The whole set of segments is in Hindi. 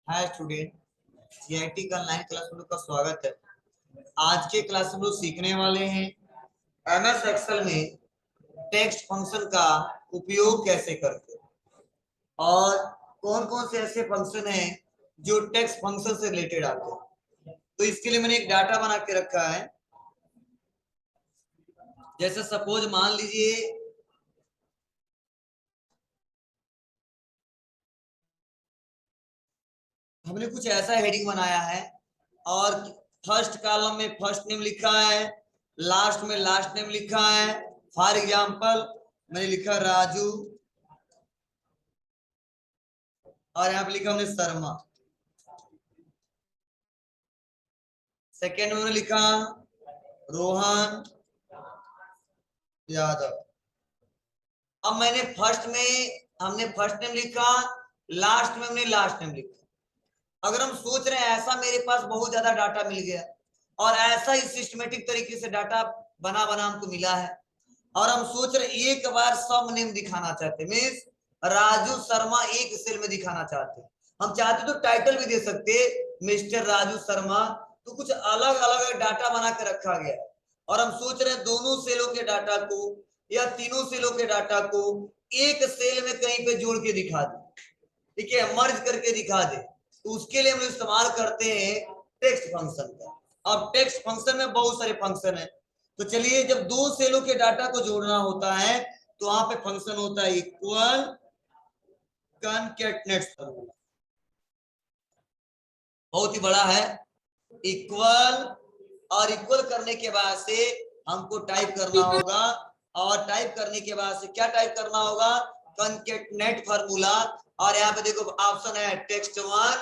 हाय स्टूडेंट, सीआईटी का ऑनलाइन क्लास में लोग का स्वागत है। आज के क्लास में हम लोग सीखने वाले हैं एमएस एक्सेल में टेक्स्ट फंक्शन का उपयोग कैसे करते हैं और कौन कौन से ऐसे फंक्शन हैं जो टेक्स्ट फंक्शन से रिलेटेड आते हैं। तो इसके लिए मैंने एक डाटा बना के रखा है। जैसे सपोज मान लीजिए हमने कुछ ऐसा हेडिंग बनाया है और फर्स्ट कॉलम में फर्स्ट नेम लिखा है, लास्ट में लास्ट नेम लिखा है। फॉर एग्जांपल मैंने लिखा राजू और यहाँ पे लिखा हमने शर्मा। सेकेंड में लिखा रोहन यादव। अब मैंने फर्स्ट में हमने फर्स्ट नेम लिखा, लास्ट में हमने लास्ट नेम लिखा। अगर हम सोच रहे हैं ऐसा मेरे पास बहुत ज्यादा डाटा मिल गया और ऐसा ही सिस्टमेटिक तरीके से डाटा बना बना हमको मिला है और हम सोच रहे एक बार सब नेम दिखाना चाहते, मीन्स राजू शर्मा एक सेल में दिखाना चाहते। हम चाहते तो टाइटल भी दे सकते मिस्टर राजू शर्मा, तो कुछ अलग अलग डाटा बना के रखा गया और हम सोच रहे हैं दोनों सेलों के डाटा को या तीनों सेलों के डाटा को एक सेल में कहीं पे जोड़ के दिखा दे, ठीक है, मर्ज करके दिखा दे। तो उसके लिए हम इस्तेमाल करते हैं टेक्स्ट फंक्शन का। अब टेक्स्ट फंक्शन में बहुत सारे फंक्शन है। तो चलिए, जब दो सेलों के डाटा को जोड़ना होता है तो वहां पे फंक्शन होता है इक्वल कॉनकैटनेट फॉर्मूला, बहुत ही बड़ा है। इक्वल और इक्वल करने के बाद से हमको टाइप करना होगा और टाइप करने के बाद से क्या टाइप करना होगा, कॉनकैटनेट फॉर्मूला। और यहाँ पे देखो ऑप्शन है टेक्स्ट 1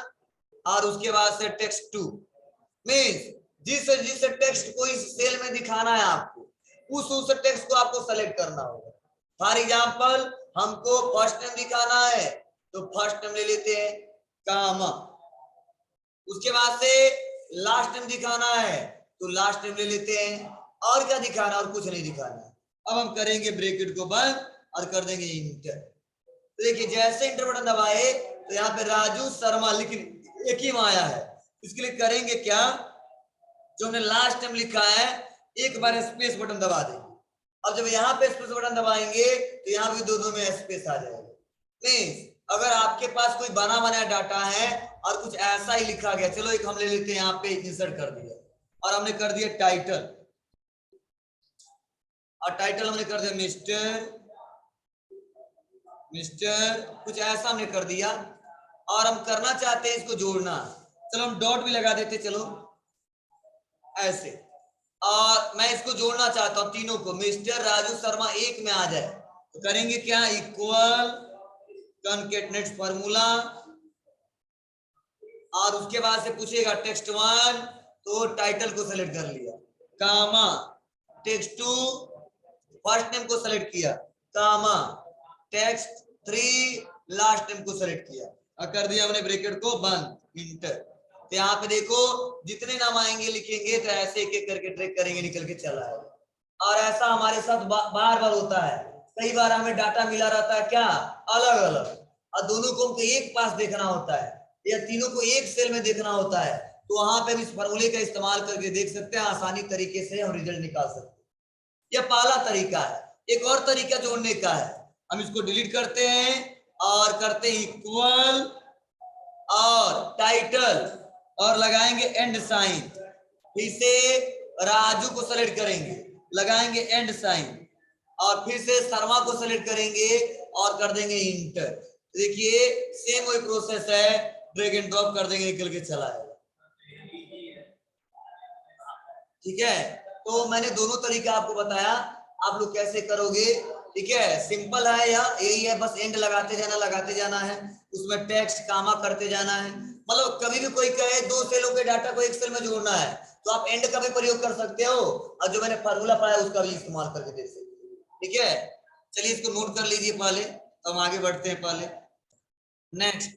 और उसके बाद से टेक्स्ट 2। मीन्स जिस टेक्स्ट को इस सेल में दिखाना है आपको उस टेक्स्ट को आपको सेलेक्ट करना होगा। फॉर एग्जांपल हमको फर्स्ट नेम दिखाना है तो फर्स्ट नेम ले लेते हैं कामा, उसके बाद से लास्ट नेम दिखाना है तो लास्ट नेम ले लेते हैं। और क्या दिखाना, और कुछ नहीं दिखाना है। अब हम करेंगे ब्रैकेट को बंद और कर देंगे इंटर। तो देखिए जैसे इंटर बटन दबाए तो यहाँ पे राजू शर्मा लेकिन एक ही में आया है। इसके लिए करेंगे क्या, जो हमने लास्ट टाइम लिखा है एक बार स्पेस बटन दबा देंगे। अब जब यहाँ पे स्पेस बटन दबाएंगे तो यहाँ भी दो में स्पेस आ जाएगा। मीन्स अगर आपके पास कोई बना बनाया डाटा है और कुछ ऐसा ही लिखा गया, चलो एक हम ले लेते हैं, यहाँ पे इंसर्ट कर दिया और हमने कर दिया टाइटल, और टाइटल हमने कर दिया मिस्टर कुछ ऐसा हमने कर दिया। और हम करना चाहते हैं इसको जोड़ना, चलो हम डॉट भी लगा देते, चलो ऐसे। और मैं इसको जोड़ना चाहता हूं तीनों को, मिस्टर राजू शर्मा एक में आ जाए। तो करेंगे क्या, इक्वल कॉनकैटनेट फॉर्मूला और उसके बाद से पूछेगा टेक्स्ट 1 तो टाइटल को सेलेक्ट कर लिया, कामा टेक्स्ट 2 फर्स्ट नेम को सेलेक्ट किया, कामा टेक्स्ट 3 लास्ट नेम को सेलेक्ट किया और कर दिया हमने ब्रैकेट को बंद, इंटर। तो यहाँ पे देखो जितने नाम आएंगे लिखेंगे तो ऐसे एक एक करके ट्रैक करेंगे, निकल के चला आएगा। और ऐसा हमारे साथ बार बार होता है, कई बार हमें डाटा मिला रहता है क्या अलग अलग, और दोनों को हमको एक पास देखना होता है या तीनों को एक सेल में देखना होता है। तो वहां पे इस फॉर्मूले का इस्तेमाल करके देख सकते हैं, आसानी तरीके से हम रिजल्ट निकाल सकते हैं। यह पहला तरीका है। एक और तरीका जोड़ने का है, हम इसको डिलीट करते हैं और करते हैं इक्वल और टाइटल और लगाएंगे एंड साइन। फिर से राजू को सेलेक्ट करेंगे, लगाएंगे एंड साइन और फिर से शर्मा को सेलेक्ट करेंगे और कर देंगे इंटर। देखिए सेम वही प्रोसेस है, ड्रैग एंड ड्रॉप कर देंगे, निकल के चला आएगा। ठीक है, तो मैंने दोनों तरीका आपको बताया, आप लोग कैसे करोगे। ठीक है, सिंपल है यार, यही है, बस एंड लगाते जाना है, उसमें टेक्स्ट कामा करते जाना है। मतलब कभी भी कोई कहे दो सेलों के डाटा को एक सेल में जोड़ना है तो आप एंड का भी प्रयोग कर सकते हो और जो मैंने फार्मूला पढ़ाया उसका भी इस्तेमाल करके देख सकते हो। ठीक है, चलिए इसको नोट कर लीजिए पहले, तो हम आगे बढ़ते हैं। पहले नेक्स्ट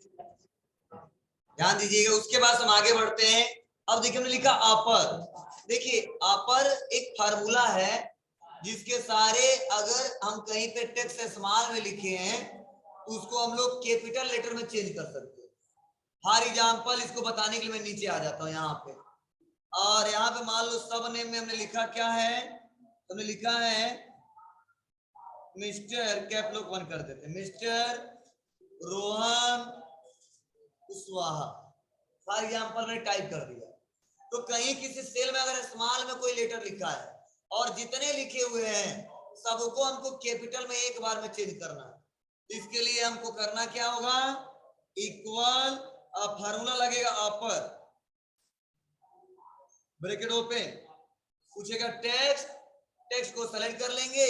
ध्यान दीजिएगा, उसके बाद हम आगे बढ़ते हैं। अब देखिए हमने लिखा अपर। देखिए अपर एक फार्मूला है जिसके सारे अगर हम कहीं पे टेक्स्ट स्मॉल में लिखे हैं तो उसको हम लोग कैपिटल लेटर में चेंज कर सकते हैं। फॉर एग्जाम्पल इसको बताने के लिए मैं नीचे आ जाता हूँ यहाँ पे, और यहाँ पे मान लो सब नेम में हमने लिखा क्या है, हमने लिखा है मिस्टर, कैप लॉक वन कर देते, mister Rohan Kushwaha, for example मैंने टाइप कर दिया। तो कहीं किसी सेल में अगर स्मॉल में कोई लेटर लिखा है और जितने लिखे हुए हैं सबको हमको कैपिटल में एक बार में चेंज करना है, तो इसके लिए हमको करना क्या होगा, इक्वल, फार्मूला लगेगा अपर ब्रैकेट ओपन, पूछेगा टेक्स्ट, टेक्स्ट को सेलेक्ट कर लेंगे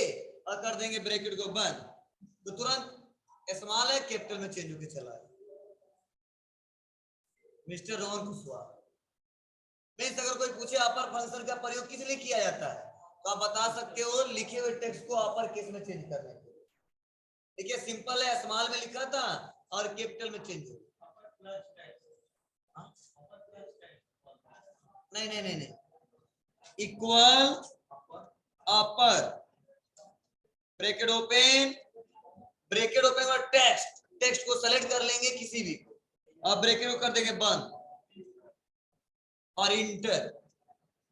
और कर देंगे ब्रैकेट को बंद, तो तुरंत स्मॉल है कैपिटल में चेंज होकर चला है, मिस्टर रोहन कुशवाहा। मीन्स अगर कोई पूछे अपर फंक्शन का प्रयोग किस लिए किया जाता है, तो आप बता सकते हो लिखे हुए टेक्स्ट को अपर केस में चेंज करने के लिए। देखिए सिंपल है, स्मॉल में लिखा था और कैपिटल में चेंज हो, नहीं नहीं नहीं नहीं, इक्वल अपर ब्रैकेट ओपन, ब्रैकेट ओपन और टेक्स्ट, टेक्स्ट को सेलेक्ट कर लेंगे किसी भी को और ब्रैकेट को कर देंगे बंद और इंटर,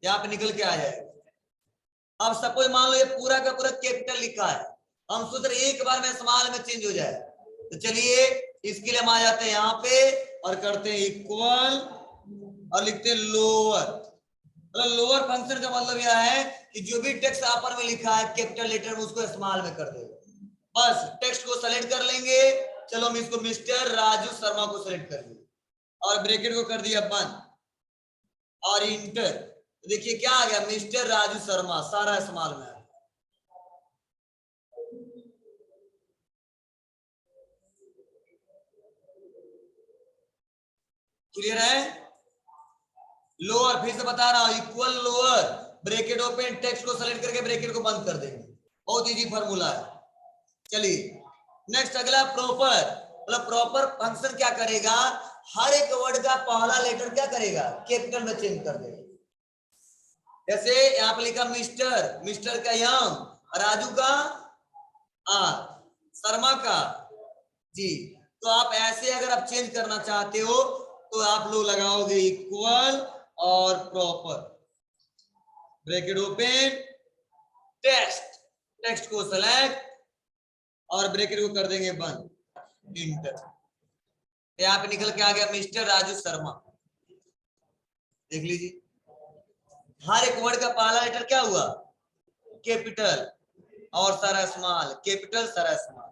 यहाँ पे निकल के आ जाएगा। अब सपोज मान लो ये पूरा का पूरा कैपिटल लिखा है, हम सोच रहे एक बार में स्मॉल में चेंज हो जाए, तो चलिए इसके लिए हम आ जाते हैं यहाँ पे और करते हैं इक्वल और लिखते हैं लोअर। मतलब लोअर फंक्शन का मतलब यह है कि जो भी टेक्स्ट अपर में लिखा है कैपिटल लेटर में उसको स्मॉल में कर देगा, बस टेक्स्ट को सेलेक्ट कर लेंगे, चलो हम इसको मिस्टर राजू शर्मा को सेलेक्ट कर लिए और ब्रैकेट को कर दिया बंद और इंटर, तो देखिए क्या आ गया, मिस्टर राजू शर्मा, सारा स्मॉल में। क्लियर है? लोअर फिर से बता रहा हूं, equal lower bracket open, text को सेलेक्ट करके ब्रैकेट को बंद कर देंगे, बहुत इजी फॉर्मूला है। चलिए नेक्स्ट अगला प्रॉपर, मतलब प्रॉपर फंक्शन क्या करेगा, हर एक वर्ड का पहला लेटर क्या करेगा, कैपिटल में चेंज कर देगा। जैसे यहाँ पे लिखा मिस्टर, मिस्टर का यम, राजू का आर, शर्मा का जी, तो आप ऐसे अगर आप चेंज करना चाहते हो तो आप लोग लगाओगे इक्वल और proper bracket open, text, text को सेलेक्ट और ब्रैकेट को कर देंगे बंद, इंटर, यहाँ पे निकल के आ गया मिस्टर राजू शर्मा। देख लीजिए हर एक वर्ड का पहला लेटर क्या हुआ, कैपिटल और सारा स्मॉल, कैपिटल सारा स्मॉल।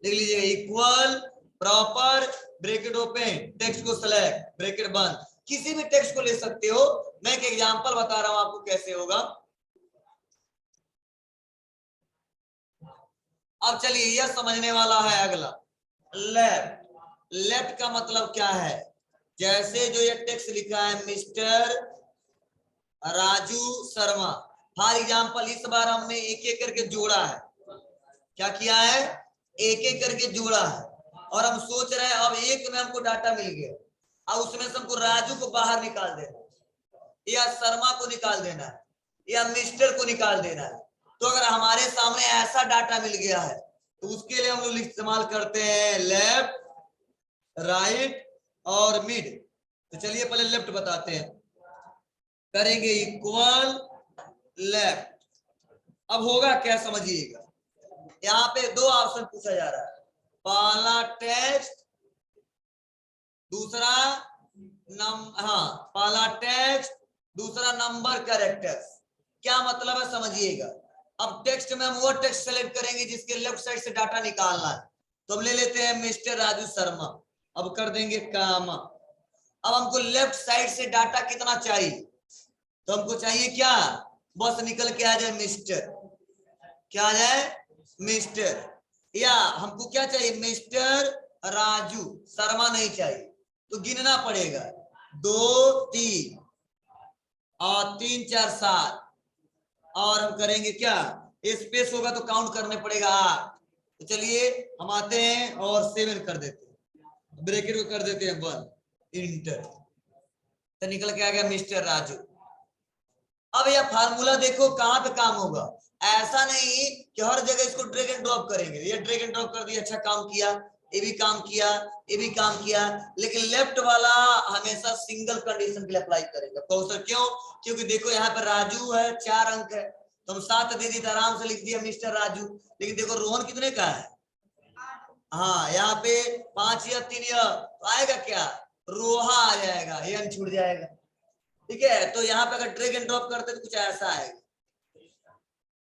देख लीजिए equal proper bracket open, text को सेलेक्ट ब्रैकेट बंद, किसी भी टेक्स्ट को ले सकते हो, मैं एक एग्जांपल बता रहा हूं आपको कैसे होगा। अब चलिए यह समझने वाला है अगला, लेफ्ट। लेफ्ट का मतलब क्या है, जैसे जो ये टेक्स्ट लिखा है mister Raju Sharma, for example इस बार हमने एक एक करके जोड़ा है, क्या किया है, एक एक करके जोड़ा है, और हम सोच रहे हैं अब एक में हमको डाटा मिल गया, अब उसमें से हमको राजू को बाहर निकाल देना या शर्मा को निकाल देना है या मिस्टर को निकाल देना है। तो अगर हमारे सामने ऐसा डाटा मिल गया है तो उसके लिए हम लोग इस्तेमाल करते हैं लेफ्ट, राइट और मिड। तो चलिए पहले लेफ्ट बताते हैं, करेंगे इक्वल लेफ्ट। अब होगा क्या समझिएगा, यहाँ पे दो ऑप्शन पूछा जा रहा है, पहला टेक्स्ट, दूसरा पहला टेक्स्ट, दूसरा नंबर कैरेक्टर्स। क्या मतलब है समझिएगा, अब टेक्स्ट में हम वो टेक्स्ट सेलेक्ट करेंगे जिसके लेफ्ट साइड से डाटा निकालना है, तो हम ले लेते हैं मिस्टर राजू शर्मा, अब कर देंगे कामा। अब हमको लेफ्ट साइड से डाटा कितना चाहिए, तो हमको चाहिए क्या, बस निकल के आ जाए मिस्टर, क्या आ जाए मिस्टर, या हमको क्या चाहिए मिस्टर राजू, शर्मा नहीं चाहिए, तो गिनना पड़ेगा 2 3 और 3 4 7, और हम करेंगे क्या, स्पेस होगा तो काउंट करने पड़ेगा 8। तो चलिए हम आते हैं और 7 कर देते हैं, ब्रैकेट को कर देते हैं 1, इंटर, तो निकल के आ गया मिस्टर राजू। अब यह फार्मूला देखो कहां पे काम होगा, ऐसा नहीं कि हर जगह इसको ड्रैग एंड ड्रॉप करेंगे, ये ड्रैग एंड ड्रॉप कर दिया, अच्छा काम किया, ये भी काम किया, ये भी काम किया, लेकिन लेफ्ट वाला हमेशा सिंगल कंडीशन के लिए अप्लाई करेगा। तो सर क्यों? क्योंकि देखो यहाँ पे राजू है, 4 अंक है, तो हम 7 दे दी, आराम से लिख दिया मिस्टर राजू। लेकिन देखो रोहन कितने का है? हाँ, यहाँ पे 5 या 3 या, तो आएगा क्या? रोहा आ जाएगा, ये छूट जाएगा। ठीक है, तो यहाँ पे अगर ड्रैग एंड ड्रॉप करते तो कुछ ऐसा आएगा।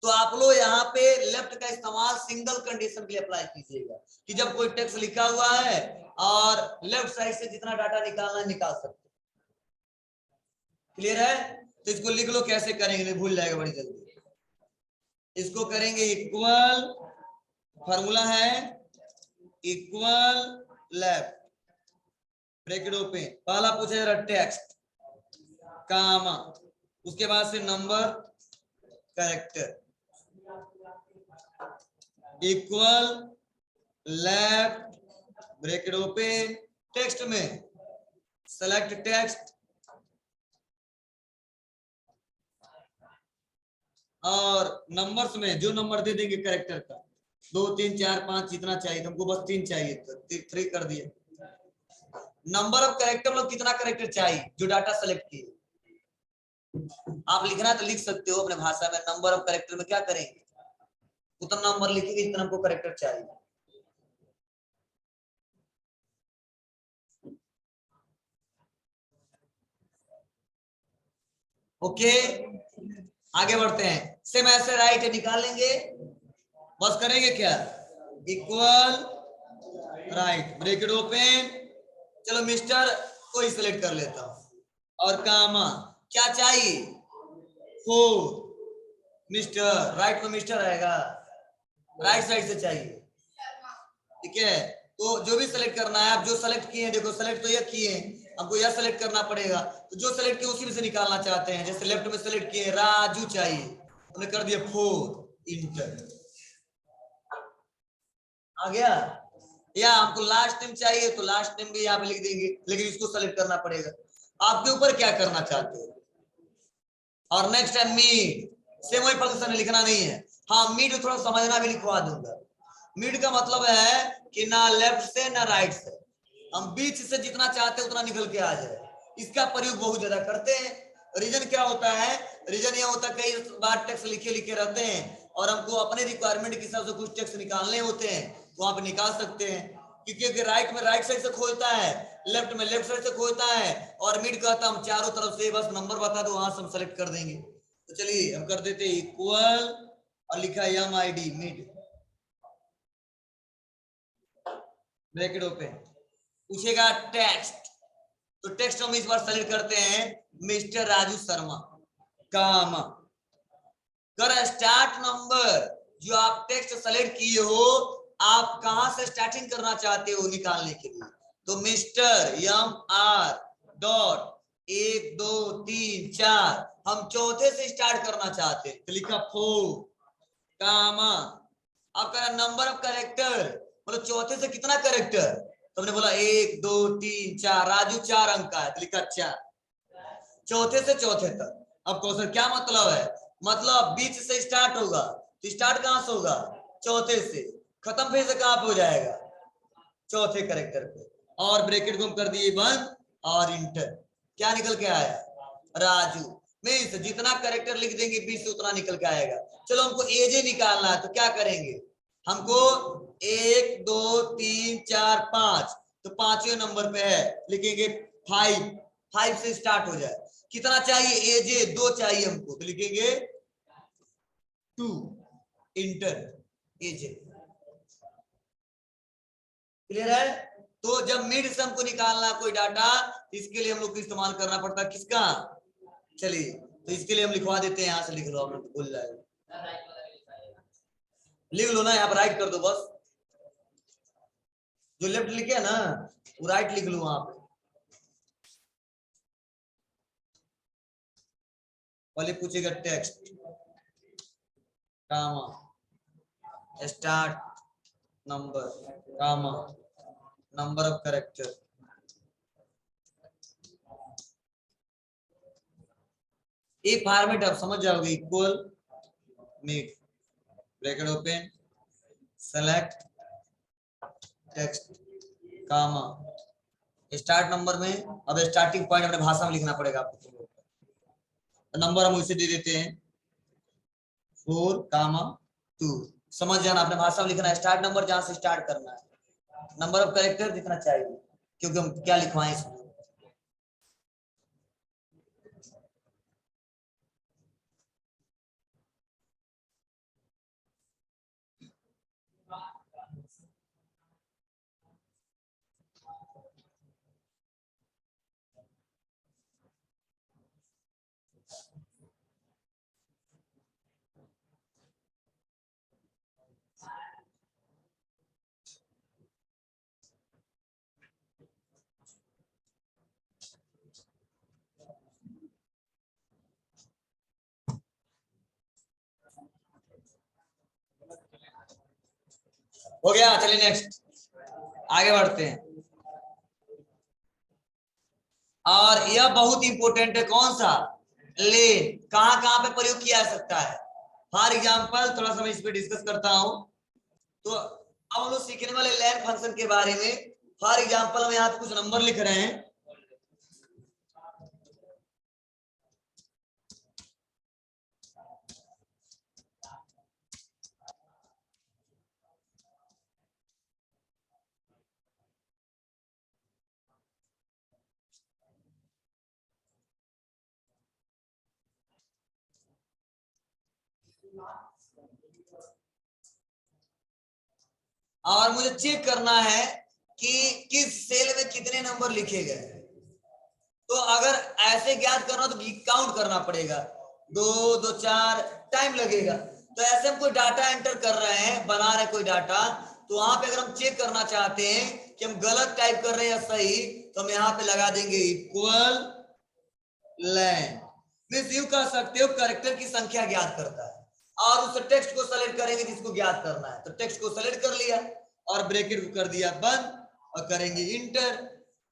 तो आप लोग यहाँ पे लेफ्ट का इस्तेमाल सिंगल कंडीशन के लिए अप्लाई कीजिएगा कि जब कोई टेक्स्ट लिखा हुआ है और लेफ्ट साइड से जितना डाटा निकालना है निकाल सकते। क्लियर है? तो इसको लिख लो, कैसे करेंगे, नहीं भूल जाएगा बड़ी जल्दी। इसको करेंगे इक्वल, फॉर्मूला है इक्वल लेफ्ट ब्रैकेट ओपन, पहला पूछा जा रहा टेक्स्ट कामा, उसके बाद से number character, equal left bracket open, text में सेलेक्ट टेक्स्ट और नंबर्स में जो नंबर दे देंगे कैरेक्टर का, 2 3 4 5 जितना चाहिए, हमको बस 3 चाहिए तो 3 कर दिए। नंबर ऑफ कैरेक्टर मतलब कितना कैरेक्टर चाहिए जो डाटा सेलेक्ट किए, आप लिखना तो लिख सकते हो अपने भाषा में। नंबर ऑफ कैरेक्टर में क्या करेंगे, उतना नंबर लिखेंगे जितना हमको कैरेक्टर चाहिए। ओके, आगे बढ़ते हैं। सेम ऐसे राइट निकालेंगे, बस करेंगे क्या, इक्वल राइट ब्रैकेट ओपन, चलो मिस्टर को ही सिलेक्ट कर लेता हूं और कामा, क्या चाहिए, 4, मिस्टर, राइट में मिस्टर आएगा, राइट साइड से चाहिए। ठीक है, तो जो भी सेलेक्ट करना है, आप जो सेलेक्ट किए हैं, देखो सेलेक्ट तो यह किए हैं, हमको यह सेलेक्ट करना पड़ेगा, तो जो सेलेक्ट किए उसी में से निकालना चाहते हैं। जैसे लेफ्ट में सेलेक्ट किए राजू चाहिए, हमने कर दिया 4 इंटर, आ गया। या आपको लास्ट नेम चाहिए तो लास्ट नेम भी यहाँ पे लिख देंगे, लेकिन इसको सेलेक्ट करना पड़ेगा, आपके ऊपर क्या करना चाहते हो। और नेक्स्ट है मीड, सेम वही फंक्शन है, लिखना नहीं है। हाँ, मीड थोड़ा समझना भी लिखवा दूंगा। मीड का मतलब है कि ना लेफ्ट से ना राइट से, हम बीच से जितना चाहते हैं उतना निकल के आ जाए। इसका प्रयोग बहुत ज्यादा करते हैं। रीजन क्या होता है, रीजन यह होता है कई बार टेक्स्ट लिखे लिखे रहते हैं और हमको अपने रिक्वायरमेंट के हिसाब से कुछ टेक्स्ट निकालने होते हैं, तो वहां पे निकाल सकते हैं। क्योंकि राइट में राइट साइड से खोलता है, लेफ्ट में लेफ्ट साइड से खोलता है, और मिड कहता हम चारों तरफ से बस नंबर बता दो, वहां से हम सेलेक्ट कर देंगे। तो चलिए हम कर देते इक्वल और लिखा M I D mid bracket open, पूछेगा टेक्स्ट, तो टेक्स्ट हम इस बार सेलेक्ट करते हैं मिस्टर राजू शर्मा कामा, कर स्टार्ट नंबर, जो आप टेक्स्ट सेलेक्ट किए हो आप कहां से स्टार्टिंग करना चाहते हो निकालने के लिए, तो मिस्टर एम आर डॉट 1 2 3 4, हम चौथे से स्टार्ट करना चाहते हैं, तो लिखा 4 कामा, आपका नंबर ऑफ कैरेक्टर मतलब चौथे से कितना कैरेक्टर, तो हमने बोला 1 2 3 4, राजू 4 अंक का है तो लिखा 4, चौथे से चौथे तक। अब क्वेश्चन क्या मतलब है, मतलब बीच से स्टार्ट होगा, तो स्टार्ट कहां से होगा, चौथे से, खत्म फिर से कहां पे हो जाएगा, चौथे कैरेक्टर पे। और ब्रैकेट को हम कर दिए बंद और इंटर, क्या निकल के आया, राजू। मीन्स जितना कैरेक्टर लिख देंगे बीच से उतना निकल के आएगा। चलो हमको एजे निकालना है, तो क्या करेंगे, हमको 1 2 3 4 5, तो 5वें नंबर पे है, लिखेंगे 5 से स्टार्ट हो जाए। कितना चाहिए, एजे 2 चाहिए हमको, तो लिखेंगे 2 इंटर एजे। क्लियर है? तो जब मिड से हमको निकालना कोई डाटा, इसके लिए हम लोग को इस्तेमाल करना पड़ता है किसका, चलिए तो इसके लिए हम लिखवा देते हैं, यहां से लिख लो, आप लोग भूल जाएगा, लिख लो ना, यहाँ पर राइट कर दो बस, जो लेफ्ट लिखे ना वो राइट लिख लो वहां पे। पहले पूछेगा text comma start number comma number of character, ये फॉर्मेट आप समझ जाओगे, equal mid bracket open, select text comma, start number में अब स्टार्टिंग पॉइंट अपने भाषा में लिखना पड़ेगा आपको। नंबर हम उसे दे देते हैं 4, 2। समझ जाना, अपने भाषा में लिखना है, स्टार्ट नंबर जहां से स्टार्ट करना है, नंबर ऑफ कैरेक्टर दिखना चाहिए, क्योंकि हम क्या लिखवाएं इसमें। हो गया, चलिए नेक्स्ट आगे बढ़ते हैं। और यह बहुत इंपॉर्टेंट है, कौन सा, लेन, कहां कहां पे प्रयोग किया जा सकता है। फॉर एग्जांपल थोड़ा सा मैं इस पे डिस्कस करता हूं, तो अब हम लोग सीखने वाले लेन फंक्शन के बारे में। फॉर एग्जांपल हम यहाँ पे कुछ नंबर लिख रहे हैं, और मुझे चेक करना है कि किस सेल में कितने नंबर लिखे गए। तो अगर ऐसे ज्ञात करना तो काउंट करना पड़ेगा, 2, 2, 4 टाइम लगेगा। तो ऐसे हम कोई डाटा एंटर कर रहे हैं, बना रहे हैं कोई डाटा, तो वहां पे अगर हम चेक करना चाहते हैं कि हम गलत टाइप कर रहे हैं या सही, तो हम यहाँ पे लगा देंगे इक्वल लेन। मींस यू कह सकते हो कैरेक्टर की संख्या ज्ञात करता है, और उस टेक्स्ट को सेलेक्ट करेंगे जिसको ज्ञात करना है। तो टेक्स्ट को सेलेक्ट कर लिया और ब्रैकेट को कर दिया बंद, और करेंगे इंटर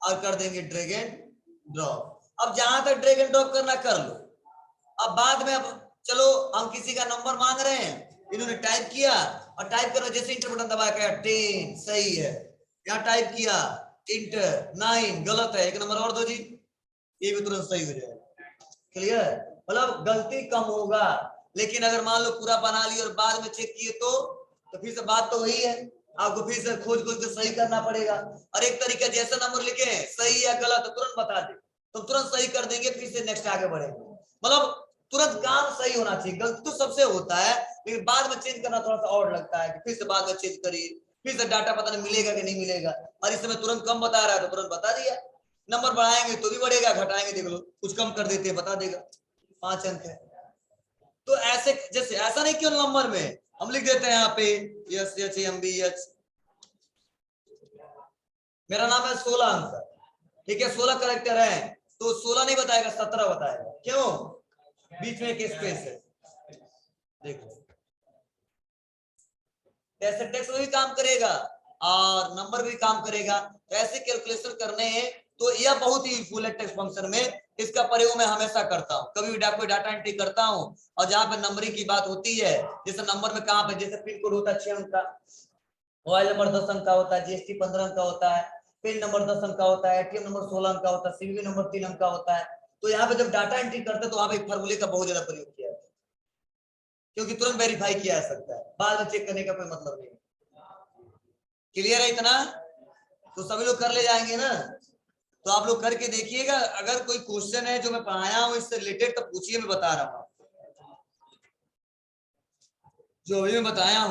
और कर देंगे ड्रैग एंड ड्रॉप। अब जहां तक ड्रैग एंड ड्रॉप करना कर लो। अब बाद में, अब चलो हम किसी का नंबर मांग रहे हैं, इन्होंने टाइप किया और टाइप करना, जैसे इंटर बटन दबाया क्या 10 सही है, यहाँ टाइप किया इंटर 9 गलत है, एक नंबर और दो जी, ये भी तुरंत सही हो जाएगा। क्लियर, मतलब गलती कम होगा। लेकिन अगर मान लो पूरा बना लिया और बाद में चेक किए तो फिर से बात तो वही है, आपको फिर से खोज खोज के सही करना पड़ेगा। और एक तरीका, जैसा नंबर लिखे सही या गलत तो तुरंत बता दे, तो तुरंत सही कर देंगे, फिर से नेक्स्ट आगे बढ़ेंगे। मतलब तुरंत काम सही होना चाहिए। गलती तो सबसे होता है, लेकिन बाद में चेंज करना थोड़ा सा और लगता है कि फिर से बाद में चेंज करिए, फिर से डाटा पता नहीं मिलेगा कि नहीं मिलेगा। और इस समय तुरंत कम बता रहा है तो तुरंत बता दिया। नंबर बढ़ाएंगे तो भी बढ़ेगा, घटाएंगे देख लो, कुछ कम कर देते हैं बता देगा 5 अंक है। तो ऐसे, जैसे ऐसा नहीं क्यों नंबर में हम लिख देते हैं यहाँ पे SHMBH, मेरा नाम है 16 अंक, ठीक है, 16 करेक्टर है, तो 16 नहीं बताएगा 17 बताएगा, क्यों, बीच में एक स्पेस है। देखो ऐसे टेक्स्ट भी काम करेगा और नंबर भी काम करेगा। तो ऐसे कैलकुलेशन करने हैं तो यह बहुत ही यूजफुल है टेक्स्ट फंक्शन में। इसका प्रयोग मैं हमेशा करता हूँ, कभी भी कोई डाटा एंट्री करता हूँ और जहां पे नंबरिंग की बात होती है, जैसे नंबर में कहां पे, जैसे पिन कोड होता है 6 अंक का, मोबाइल नंबर 10 अंक का होता है, GST 15 अंक का होता है, पिन नंबर 10 अंक का होता है, ATM नंबर 16 अंक का होता है, CVV नंबर 3 अंक का होता है। तो यहाँ पे जब डाटा एंट्री करते हैं तो वहां पे फॉर्मूले का बहुत ज्यादा प्रयोग किया है, क्योंकि तुरंत वेरीफाई किया जा सकता है, बाद में चेक करने का कोई मतलब नहीं। क्लियर है इतना, तो सभी लोग कर ले जाएंगे ना। तो आप लोग करके देखिएगा, अगर कोई क्वेश्चन है जो मैं पढ़ाया हूँ इससे रिलेटेड तो पूछिए, मैं बता रहा हूँ, जो अभी मैं बताया हूँ